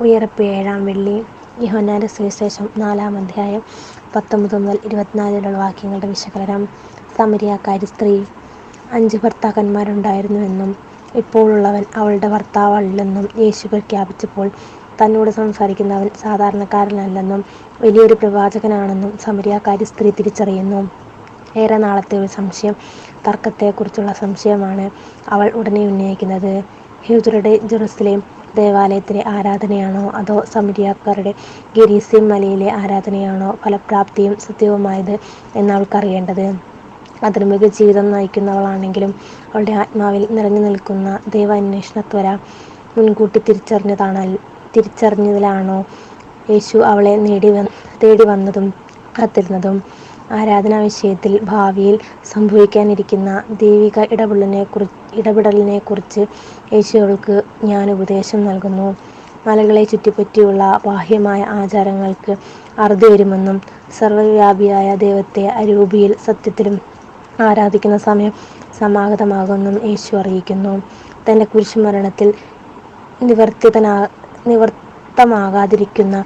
ഉയർപ്പ് 7-ാം വെള്ളി. യോഹന്നാന്റെ സുവിശേഷം 4-ാം അധ്യായം 19 മുതൽ 24 വരെയുള്ള വാക്യങ്ങളുടെ വിശകലനം. സമരിയാക്കാരി സ്ത്രീ. 5 ഭർത്താക്കന്മാരുണ്ടായിരുന്നുവെന്നും ഇപ്പോഴുള്ളവൻ അവളുടെ ഭർത്താവല്ലെന്നും യേശു പ്രഖ്യാപിച്ചപ്പോൾ തന്നോട് സംസാരിക്കുന്നവൻ സാധാരണക്കാരനല്ലെന്നും വലിയൊരു പ്രവാചകനാണെന്നും സമരിയാക്കാരി സ്ത്രീ തിരിച്ചറിയുന്നു. ഏറെ നാളത്തെ ഒരു സംശയം, തർക്കത്തെക്കുറിച്ചുള്ള സംശയമാണ് അവൾ ഉടനെ ഉന്നയിക്കുന്നത്. യഹൂദരുടെ ജെറുസലേം ദേവാലയത്തിലെ ആരാധനയാണോ അതോ സമരിയാക്കാരുടെ ഗെരിസിം മലയിലെ ആരാധനയാണോ ഫലപ്രാപ്തിയും സത്യവുമായത് എന്നവൾക്കറിയേണ്ടത്. അധാർമിക ജീവിതം നയിക്കുന്നവളാണെങ്കിലും അവളുടെ ആത്മാവിൽ നിറഞ്ഞു നിൽക്കുന്ന ദൈവാന്വേഷണത്വര മുൻകൂട്ടി തിരിച്ചറിഞ്ഞതിലാണോ യേശു അവളെ തേടി വന്നതും കാത്തിരുന്നതും. ആരാധനാ വിഷയത്തിൽ ഭാവിയിൽ സംഭവിക്കാനിരിക്കുന്ന ദൈവിക ഇടപെടലിനെക്കുറിച്ച് യേശു അവൾക്ക് ജ്ഞാനോപദേശം നൽകുന്നു. മലകളെ ചുറ്റിപ്പറ്റിയുള്ള ബാഹ്യമായ ആചാരങ്ങൾക്ക് അറുതി വരുമെന്നും സർവ്വവ്യാപിയായ ദൈവത്തെ അരൂപിയിൽ സത്യത്തിലും ആരാധിക്കുന്ന സമയം സമാഗതമാകുമെന്നും യേശു അറിയിക്കുന്നു. തൻ്റെ കുരിശുമരണത്തിൽ നിവർത്തമാകാതിരിക്കുന്ന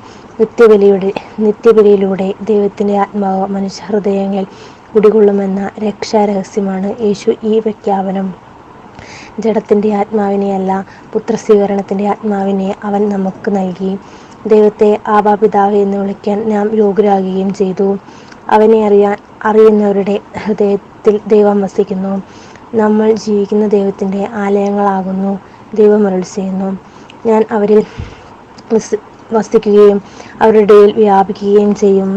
നിത്യബലിയിലൂടെ ദൈവത്തിൻ്റെ ആത്മാവ് മനുഷ്യഹൃദയങ്ങളിൽ കുടികൊള്ളുമെന്ന രക്ഷാരഹസ്യമാണ് യേശു ഈ പ്രഖ്യാപനം. ജഡത്തിൻ്റെ ആത്മാവിനെയല്ല, പുത്രസ്വീകരണത്തിൻ്റെ ആത്മാവിനെ അവൻ നമുക്ക് നൽകി. ദൈവത്തെ ആബാ പിതാവേ എന്ന് വിളിക്കാൻ നാം യോഗ്യരാകുകയും ചെയ്തു. അവനെ അറിയുന്നവരുടെ ഹൃദയത്തിൽ ദൈവം വസിക്കുന്നു. നമ്മൾ ജീവിക്കുന്ന ദൈവത്തിൻ്റെ ആലയങ്ങളാകുന്നു. ദൈവം അരുളിച്ചെയ്യുന്നു, ഞാൻ അവരിൽ വസിക്കുകയും അവരുടെ ഇടയിൽ വ്യാപിക്കുകയും ചെയ്യും.